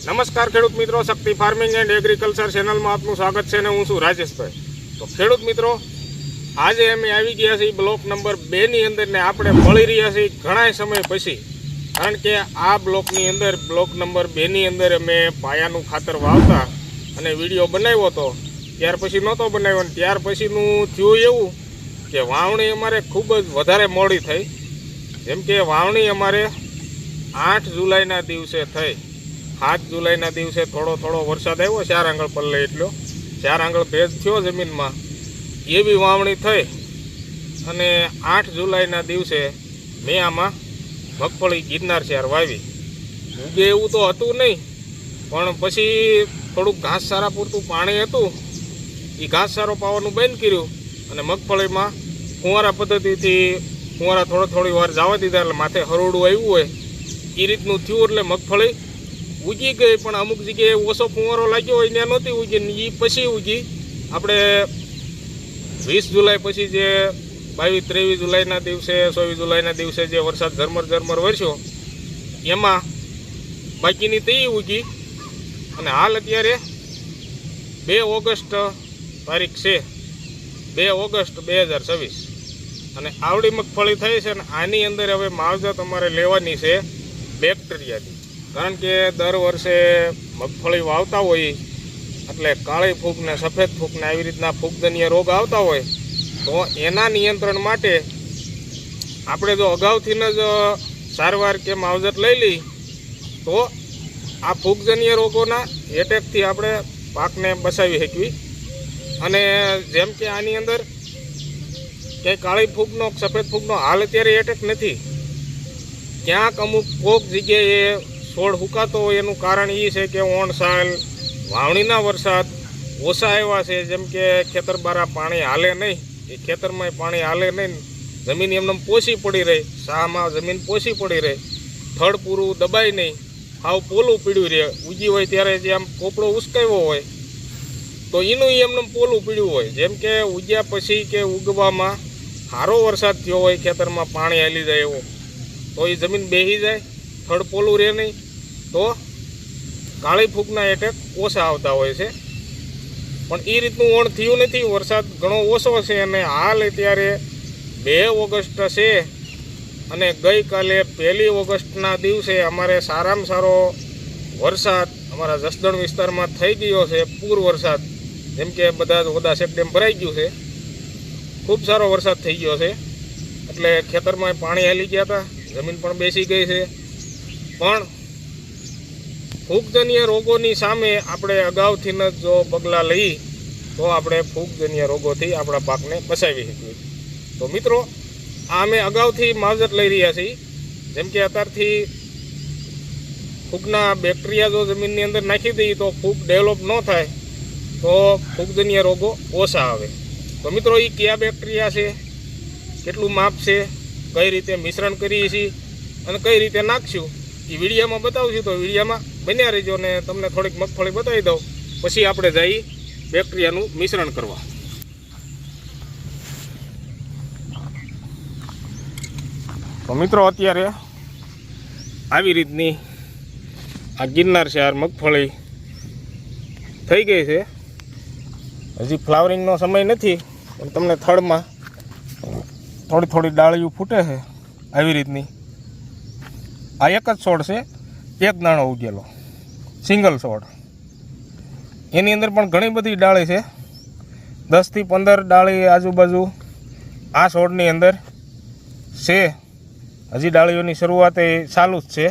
નમસ્કાર ખેડૂત મિત્રો, શક્તિ ફાર્મિંગ એન્ડ એગ્રીકલ્ચર ચેનલમાં આપનું સ્વાગત છે અને હું છું રાજેશભાઈ। તો ખેડૂત મિત્રો, આજે અમે આવી ગયા છીએ બ્લોક નંબર 2 ની અંદર ને આપણે મળી રહ્યા છીએ ઘણા સમય પછી। કારણ કે આ બ્લોકની અંદર બ્લોક નંબર 2 ની અંદર અમે પાયાનું ખાતર વાવતા અને વિડીયો બનાવ્યો હતો, ત્યાર પછી નહોતો બનાવ્યો અને ત્યાર પછીનું થયું એવું કે વાવણી અમારે ખૂબ જ વધારે મોડી થઈ। જેમ કે વાવણી અમારે 8 જુલાઈના દિવસે થઈ। 7 જુલાઈના દિવસે થોડો વરસાદ આવ્યો, 4 આંગળ પલ્લે એટલો 4 આંગળ ભેજ થયો જમીનમાં, એવી વાવણી થઈ। અને 8 જુલાઈના દિવસે મેં આમાં મગફળી ગિરનાર શેર વાવી। ઉગે એવું તો હતું નહીં, પણ પછી થોડુંક ઘાસચારા પૂરતું પાણી હતું, એ ઘાસચારો પાવાનું બંધ કર્યું અને મગફળીમાં ફુવારા પદ્ધતિથી ફુવારા થોડી વાર જવા દીધા, એટલે માથે હરોડું આવ્યું હોય એ રીતનું થયું, એટલે મગફળી ઉગી ગઈ। પણ અમુક જગ્યાએ ઓછો ફુવારો લાગ્યો હોય ત્યાં નહોતી ઉગી, એ પછી ઉગી। આપણે 20 જુલાઈ પછી જે 22-23 જુલાઈના દિવસે 24 જુલાઈના દિવસે જે વરસાદ ઝરમર વરસ્યો એમાં બાકીની તે ઉગી। અને હાલ અત્યારે 2 ઓગસ્ટ તારીખ છે, 2 ઓગસ્ટ 2024, અને આવડી મગફળી થઈ છે। અને આની અંદર હવે માવજત અમારે લેવાની છે બેક્ટેરિયાની। કારણ કે દર વર્ષે મગફળી વાવતા હોય એટલે કાળી ફૂગ ને સફેદ ફૂગ ને આવી રીતના ફૂગજન્ય રોગ આવતા હોય, તો એના નિયંત્રણ માટે આપણે જો અગાઉથી જ સારવાર કે માવજત લઈ લઈ તો આ ફૂગજન્ય રોગોના એટેકથી આપણે પાકને બચાવી શકીએ। અને જેમ કે આની અંદર ક્યાંય કાળી ફૂગનો સફેદ ફૂગનો હાલ અત્યારે એટેક નથી, ક્યાંક અમુક કોક જગ્યાએ છોડ હુકાતો હોય એનું કારણ એ છે કે ઓણસાલ વાવણીના વરસાદ ઓછા આવ્યા છે। જેમ કે ખેતર બારા પાણી હાલે નહીં, એ ખેતરમાં પાણી હાલે નહીં, જમીન એમને પોસી પડી રહી, શાહમાં જમીન પોસી પડી રહી, થડ પૂરું દબાય નહીં, હાવ પોલું પીડ્યું રહે, ઉગી હોય ત્યારે જે આમ પોપડો ઉસકાવ્યો હોય તો એનું એમને પોલું પીડ્યું હોય। જેમ કે ઉગ્યા પછી કે ઉગવામાં સારો વરસાદ થયો હોય, ખેતરમાં પાણી હાલી જાય એવો, તો એ જમીન બેસી જાય, થડ પોલું રહે નહીં, તો કાળી ફૂગના એટેક ઓછા આવતા હોય છે। પણ એ રીતનું ઓણ થયું નથી, વરસાદ ઘણો ઓછો છે। અને હાલ અત્યારે 2 ઓગસ્ટ છે અને ગઈકાલે 1 ઓગસ્ટના દિવસે અમારે સારામાં સારો વરસાદ અમારા જસદણ વિસ્તારમાં થઈ ગયો છે, પૂર વરસાદ। જેમ કે બધા જ ઓદા ડેમ ભરાઈ ગયું છે, ખૂબ સારો વરસાદ થઈ ગયો છે, એટલે ખેતરમાં પાણી હાલી ગયા હતા, જમીન પણ બેસી ગઈ છે। પણ ફૂગજન્ય રોગોની સામે આપણે અગાઉથી જ જો પગલાં લઈ તો આપણે ફૂગજન્ય રોગોથી આપણા પાકને બચાવી શકીએ। તો મિત્રો, આ અમે અગાઉથી માવજત લઈ રહ્યા છીએ। જેમ કે અત્યારથી ફૂગના બેક્ટેરિયા જો જમીનની અંદર નાખી દઈએ તો ફૂગ ડેવલપ ન થાય, તો ફૂગજન્ય રોગો ઓછા આવે। તો મિત્રો, એ કયા બેક્ટેરિયા છે, કેટલું માપ છે, કઈ રીતે મિશ્રણ કરીએ છીએ અને કઈ રીતે નાખશું એ વિડીયોમાં બતાવશું। તો વિડીયોમાં બન્યા રહેજો અને તમને થોડીક મગફળી બતાવી દઉં, પછી આપણે જઈએ બેક્ટેરિયાનું મિશ્રણ કરવા। તો મિત્રો, અત્યારે આવી રીતની આ ગિરનાર શેર મગફળી થઈ ગઈ છે। હજી ફ્લાવરિંગનો સમય નથી, પણ તમને થડમાં થોડી ડાળીઓ ફૂટે છે આવી રીતની। આ એક જ છોડ છે, એક દાણો ઉગેલો સિંગલ છોડ, એની અંદર પણ ઘણી બધી ડાળી છે, 10 થી 15 ડાળી આજુબાજુ આ છોડની અંદર છે। હજી ડાળીઓની શરૂઆત એ ચાલુ જ છે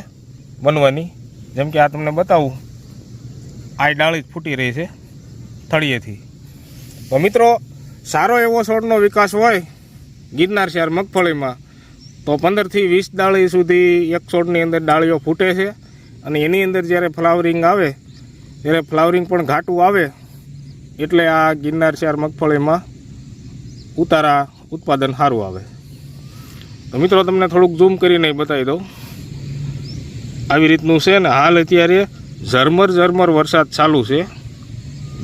બનવાની। જેમ કે આ તમને બતાવું, આ ડાળી જ ફૂટી રહી છે થળિયેથી। તો મિત્રો, સારો એવો છોડનો વિકાસ હોય ગિરનાર શેર મગફળીમાં તો 15 થી 20 ડાળી સુધી એક છોડની અંદર ડાળીઓ ફૂટે છે। અને એની અંદર જ્યારે ફ્લાવરિંગ આવે ત્યારે ફ્લાવરિંગ પણ ઘાટું આવે, એટલે આ ગિરનાર શેર મગફળીમાં ઉત્પાદન સારું આવે। તો મિત્રો, તમને થોડુંક ઝૂમ કરીને બતાવી દઉં, આવી રીતનું છે ને હાલ અત્યારે ઝરમર વરસાદ ચાલુ છે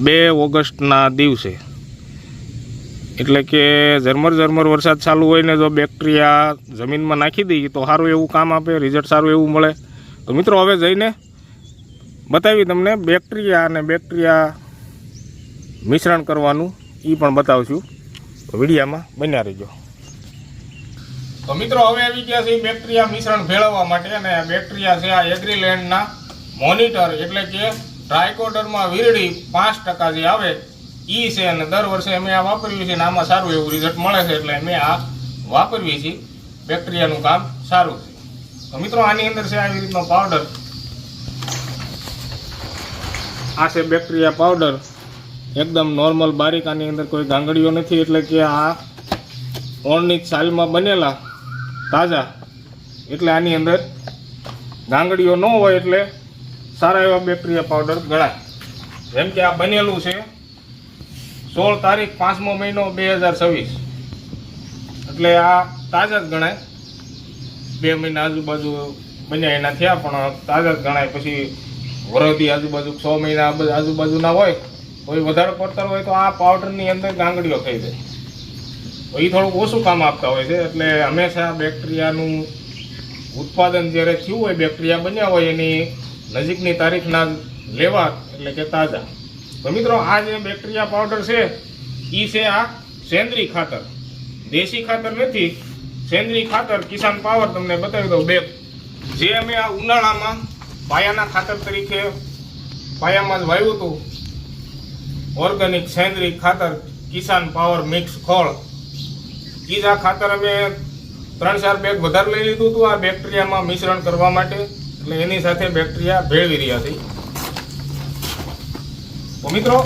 2 ઓગસ્ટના દિવસે। એટલે કે ઝરમર વરસાદ ચાલુ હોય ને જો બેક્ટેરિયા જમીનમાં નાખી દઈએ તો સારું એવું કામ આપે, રિઝલ્ટ સારું એવું મળે। તો મિત્રો, હવે જઈને બતાવી તમને બેક્ટેરિયા અને બેક્ટેરિયા મિશ્રણ કરવાનું એ પણ બતાવશું. તો વિડીયામાં બન્યા રહીજો. તો મિત્રો હવે આવી ગયા છે બેક્ટેરિયા મિશ્રણ ભેળવવા માટે, અને આ બેક્ટેરિયા છે આ એગ્રીલેન્ડના મોનિટર એટલે કે ટ્રાયકોડર્મા વિરડી 5% જે આવે એ છે, અને દર વર્ષે અમે આ વાપરવી છે અને આમાં સારું એવું રિઝલ્ટ મળે છે, એટલે અમે આ વાપરવી છીએ. બેક્ટેરિયાનું કામ સારું છે. તો મિત્રો આની અંદર છે આવી રીતનો પાવડર. આ છે બેક્ટેરિયા પાવડર, એકદમ નોર્મલ બારીક. આની અંદર કોઈ ગાંગડીઓ નથી, એટલે કે આ ઓળની છાલમાં બનેલા તાજા, એટલે આની અંદર ગાંગડીઓ ન હોય, એટલે સારા એવા બેક્ટેરિયા પાવડર ગણાય. જેમ કે આ બનેલું છે 16 તારીખ 5મો મહિનો 2026, એટલે આ તાજા જ ગણાય. 2 મહિના આજુબાજુ બન્યા એના થયા, પણ તાજા જ ગણાય. પછી વરદી આજુબાજુ 6 મહિના આજુબાજુના હોય, કોઈ વધારે પડતર હોય તો આ પાવડરની અંદર ગાંગડીઓ થઈ જાય, તો એ થોડુંક ઓછું કામ આપતા હોય છે. એટલે હંમેશા બેક્ટેરિયાનું ઉત્પાદન જ્યારે થયું હોય, બેક્ટેરિયા બન્યા હોય, એની નજીકની તારીખના લેવા, એટલે કે તાજા. તો મિત્રો આ જે બેક્ટેરિયા પાવડર છે એ છે આ સેન્દ્રીય ખાતર, દેશી ખાતર નથી, સેન્દ્રીય ખાતર. કિસાન પાવર તમને બતાવી દઉં, જે અમે આ ઉનાળામાં પાયાના ખાતર તરીકે પાયામાં જ વાવ્યું હતું. ઓર્ગેનિક સેન્દ્રીય ખાતર કિસાન પાવર મિક્સ ખોળ, એ જ આ ખાતર અમે 3-4 બેગ વધારે લઈ લીધું હતું આ બેક્ટેરિયામાં મિશ્રણ કરવા માટે, એટલે એની સાથે બેક્ટેરિયા ભેળવી રહ્યા છે. તો મિત્રો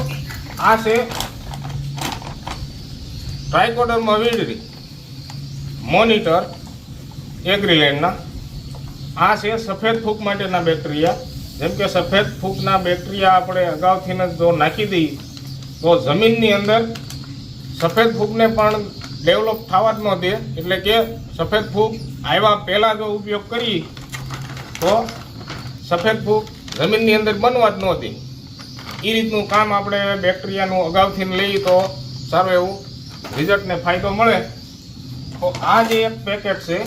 આ છે ટ્રાયકોડર્મા વિરડી મોનિટર એગ્રીલેન્ડના. આ છે સફેદ ફૂગ માટેના બેક્ટેરિયા. જેમ કે સફેદ ફૂગના બેક્ટેરિયા આપણે અગાઉથી જ જો નાખી દઈએ તો જમીનની અંદર સફેદ ફૂગને પણ ડેવલપ થવા જ ન દે, એટલે કે સફેદ ફૂગ આવ્યા પહેલાં જો ઉપયોગ કરીએ તો સફેદ ફૂગ જમીનની અંદર બનવા જ ન દે. એ રીતનું કામ આપણે બેક્ટેરિયાનું અગાઉથી લઈએ તો સારું એવું રિઝલ્ટને ફાયદો મળે. તો આ જે એક પેકેટ છે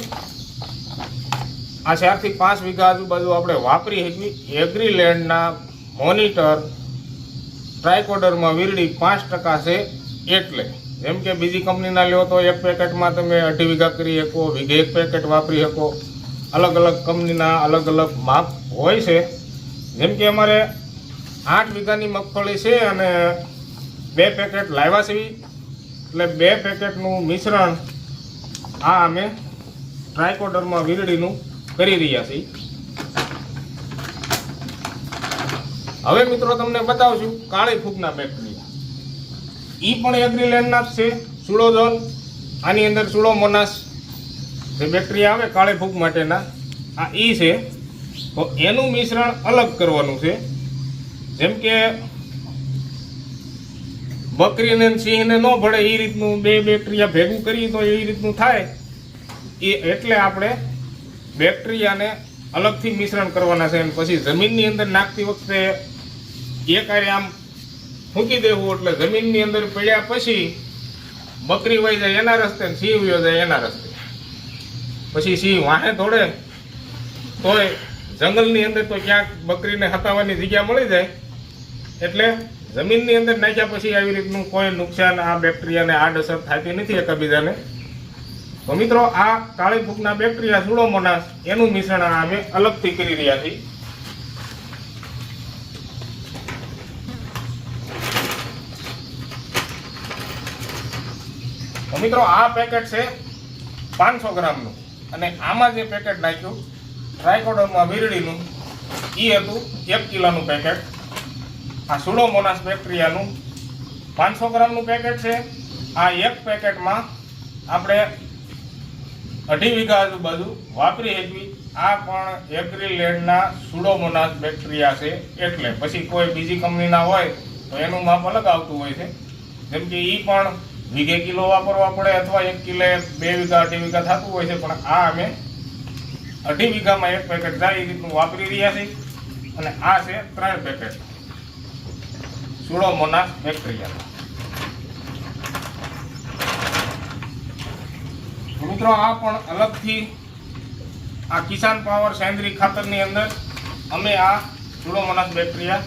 આ 4 થી 5 વીઘા આજુબાજુ આપણે વાપરી શકીએ. એગ્રીલેન્ડના મોનિટર ટ્રાયકોડર્મા વિરડી 5% છે. એટલે જેમ કે બીજી કંપનીના લ્યો તો એક પેકેટમાં તમે 2.5 વીઘા કરી શકો, વીઘે એક પેકેટ વાપરી શકો. અલગ અલગ કંપનીના અલગ અલગ માપ હોય છે. જેમ કે અમારે 8 વીઘાની મગફળી છે અને 2 પેકેટ લાવ્યા છે, એટલે 2 પેકેટનું મિશ્રણ આ અમે ટ્રાયકોડર્મા વિરડીનું કરી રહ્યા છીએ. હવે મિત્રો તમને બતાવશું કાળી ફૂગના બેક્ટેરિયા. એ પણ એગ્રીલેન્ડના જ છે, સુડોઝોન. આની અંદર સુડોમોનાસ જે બેક્ટેરિયા આવે કાળી ફૂગ માટેના, આ ઈ છે. તો એનું મિશ્રણ અલગ કરવાનું છે. જેમ કે બકરીને સિંહને ન ભળે એ રીતનું 2 બેક્ટેરિયા ભેગું કરીએ તો એ રીતનું થાય. એટલે આપણે બેક્ટેરિયાને અલગથી મિશ્રણ કરવાના છે. પછી જમીનની અંદર નાખતી વખતે એક આરે આમ ફૂંકી દેવું, એટલે જમીનની અંદર પડ્યા પછી બકરી વહી જાય એના રસ્તે, સિંહ વયો જાય એના રસ્તે. પછી સિંહ વાહે દોડે તોય જંગલની અંદર તો ક્યાંક બકરીને હટાવવાની જગ્યા મળી જાય. એટલે જમીનની અંદર નાખ્યા પછી આવી રીતનું કોઈ નુકસાન આ બેક્ટેરિયાને આડઅસર થતી નથી એકબીજાને. તો મિત્રો આ કાળી ફૂગના બેક્ટેરિયા સુડોમોનાસ એનું મિશ્રણ અમે અલગથી કરી રહ્યા છીએ. તો મિત્રો આ પેકેટ છે 500 ગ્રામનું, અને આમાં જે પેકેટ નાખ્યું ટ્રાયકોડર્મા વિરડીનું એ હતું 1 કિલોનું પેકેટ. આ સુડોમોનાસ બેક્ટેરિયાનું 500 ગ્રામનું પેકેટ છે. આ એક પેકેટમાં આપણે 2.5 વીઘા આજુબાજુ વાપરી શકીએ. આ પણ એગ્રીલેન્ડના સુડોમોનાસ બેક્ટેરિયા છે. એટલે પછી કોઈ બીજી કંપનીના હોય તો એનું માપ અલગ આવતું હોય છે. જેમ કે એ પણ વીઘે કિલો વાપરવા પડે, અથવા 1 કિલો 2 વીઘા 2.5 વીઘા થતું હોય છે. પણ આ અમે 2.5 વીઘામાં એક પેકેટ જાય એ રીતનું વાપરી રહ્યા છીએ. અને આ છે 3 પેકેટ સુડોમોનાસ બેક્ટેરિયા. મિત્રો આ પણ અલગથી આ કિસાન પાવર સેન્દ્રીય ખાતરની અંદર અમે આ સ્યુડોમોનાસ બેક્ટેરિયા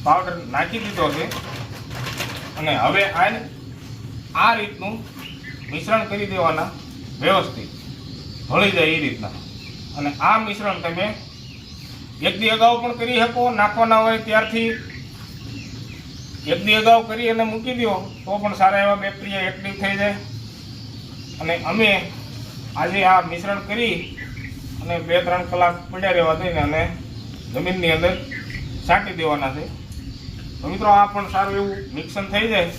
પાવડર નાખી દીધો છે અને હવે આ રીતનું મિશ્રણ કરી દેવાના વ્યવસ્થિત ભળી જાય એ રીતના. અને આ મિશ્રણ તમે એક દી અગાઉ પણ કરી શકો, નાખવાના હોય ત્યારથી એક દી અગાઉ કરી અને મૂકી દો તો પણ સારા એવા બેક્ટેરિયા એક્ટિવ થઈ જાય. અને અમે આજે આ મિશ્રણ કરી અને 2-3 કલાક પડ્યા રહેવા દઈને અને જમીનની અંદર છાંટી દેવાના છે. તો મિત્રો આ પણ સારું એવું મિક્સન થઈ જાય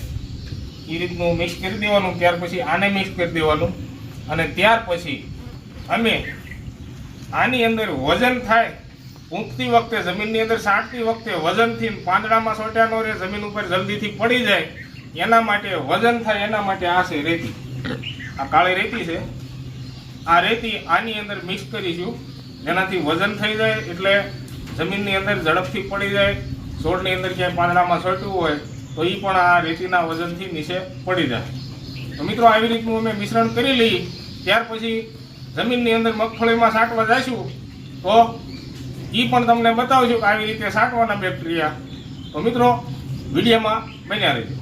એ રીતનું મિક્સ કરી દેવાનું. ત્યાર પછી આને મિક્સ કરી દેવાનું અને ત્યાર પછી અમે આની અંદર વજન થાય ઊંઘતી વખતે જમીનની અંદર છાંટતી વખતે વજનથી પાંદડામાં સોટ્યા ન રહે, જમીન ઉપર જલ્દીથી પડી જાય એના માટે વજન થાય એના માટે આ છે રેતી. આ કાળી રેતી છે. આ રેતી આની અંદર મિક્સ કરીશું જેનાથી વજન થઈ જાય એટલે જમીનની અંદર ઝડપથી પડી જાય. છોડની અંદર ક્યાંય પાંદડામાં સોટ્યું હોય તો એ પણ આ રેતીના વજનથી નીચે પડી જાય. તો મિત્રો આવી રીતનું અમે મિશ્રણ કરી લઈએ ત્યાર પછી જમીનની અંદર મગફળીમાં છાંટવા જઈશું તો એ પણ તમને બતાવશું કે આવી રીતે છાંટવાના બેક્ટેરિયા. તો મિત્રો વિડીયોમાં બન્યા રહેજો.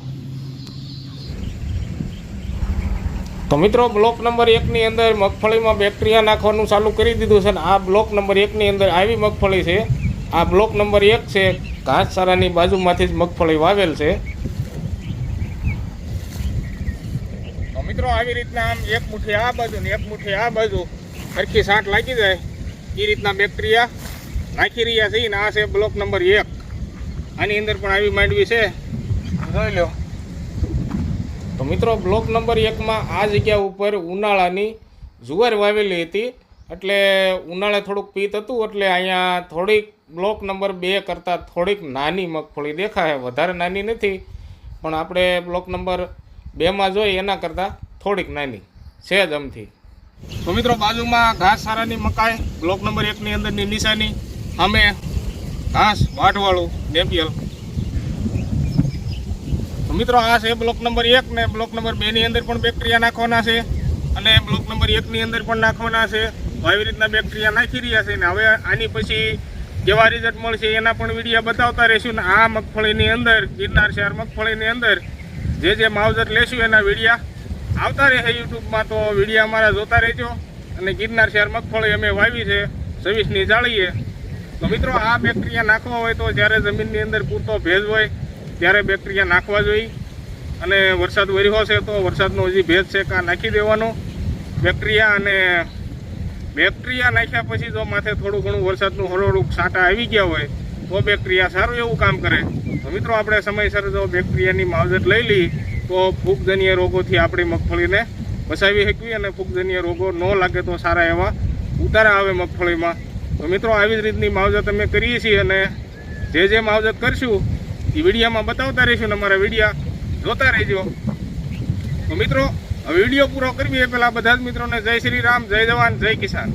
તો મિત્રો બ્લોક નંબર 1 ની અંદર મગફળીમાં બેક્ટેરિયા નાખવાનું ચાલુ કરી દીધું છે. આ બ્લોક નંબર 1 ની અંદર આવી મગફળી છે. આ બ્લોક નંબર 1 છે. ઘાસચારાની બાજુમાંથી જ મગફળી વાવેલ છે. તો મિત્રો આવી રીતના આમ એક મુઠ્ઠી આ બાજુ ને એક મુઠ્ઠી આ બાજુ સરખી છાંટ લાગી જાય એ રીતના બેક્ટેરિયા નાખી રહ્યા છે. ને આ છે બ્લોક નંબર 1. આની અંદર પણ આવી માંડવી છે, જોઈ લો. તો મિત્રો બ્લોક નંબર 1માં આ જગ્યા ઉપર ઉનાળાની જુવાર વાવેલી હતી એટલે ઉનાળે થોડુંક પીત હતું એટલે અહીંયા થોડીક બ્લોક નંબર 2 કરતાં થોડીક નાની મગફળી દેખાય. વધારે નાની નથી પણ આપણે બ્લોક નંબર 2માં જોઈએ એના કરતાં થોડીક નાની છે જ અમથી. તો મિત્રો બાજુમાં ઘાસચારાની મકાઈ બ્લોક નંબર 1 ની અંદરની નિશાની, અમે ઘાસ વાઢવાળું નેપિયલ. તો મિત્રો આ છે બ્લોક નંબર 1 ને બ્લોક નંબર 2 ની અંદર પણ બેક્ટેરિયા નાખવાના છે અને બ્લોક નંબર 1 ની અંદર પણ નાખવાના છે. આવી રીતના બેક્ટેરિયા નાખી રહ્યા છે. ને હવે આની પછી કેવા રિઝલ્ટ મળશે એના પણ વિડીયો બતાવતા રહીશું. ને આ મગફળીની અંદર ગિરનાર શહેર મગફળીની અંદર જે માવજત લેશું એના વિડીયા આવતા રહેશે યુટ્યુબમાં. તો વિડીયો અમારા જોતા રહેજો. અને ગિરનાર શહેર મગફળી અમે વાવી છે 26ની જાળીએ. તો મિત્રો આ બેક્ટેરિયા નાખવા હોય તો જ્યારે જમીનની અંદર પૂરતો ભેજ હોય ત્યારે બેક્ટેરિયા નાખવા જોઈએ. અને વરસાદ વર્યો છે તો વરસાદનો હજી ભેજ છે કાં નાખી દેવાનો બેક્ટેરિયા. અને બેક્ટેરિયા નાખ્યા પછી જો માથે થોડું ઘણું વરસાદનું હળવળું છાંટા આવી ગયા હોય તો બેક્ટેરિયા સારું એવું કામ કરે. તો મિત્રો આપણે સમયસર જો બેક્ટેરિયાની માવજત લઈ લઈએ તો ફૂગજન્ય રોગોથી આપણી મગફળીને બચાવી શકીએ અને ફૂગજન્ય રોગો ન લાગે તો સારા એવા ઉતારા આવે મગફળીમાં. તો મિત્રો આવી જ રીતની માવજત અમે કરીએ છીએ અને જે માવજત કરશું એ વિડીયોમાં બતાવતા રહીશું. ને અમારા વિડીયા જોતા રહેજો. તો મિત્રો વિડીયો પૂરો કરવી એ પહેલાં બધા જ મિત્રોને જય શ્રી રામ, જય જવાન, જય કિસાન.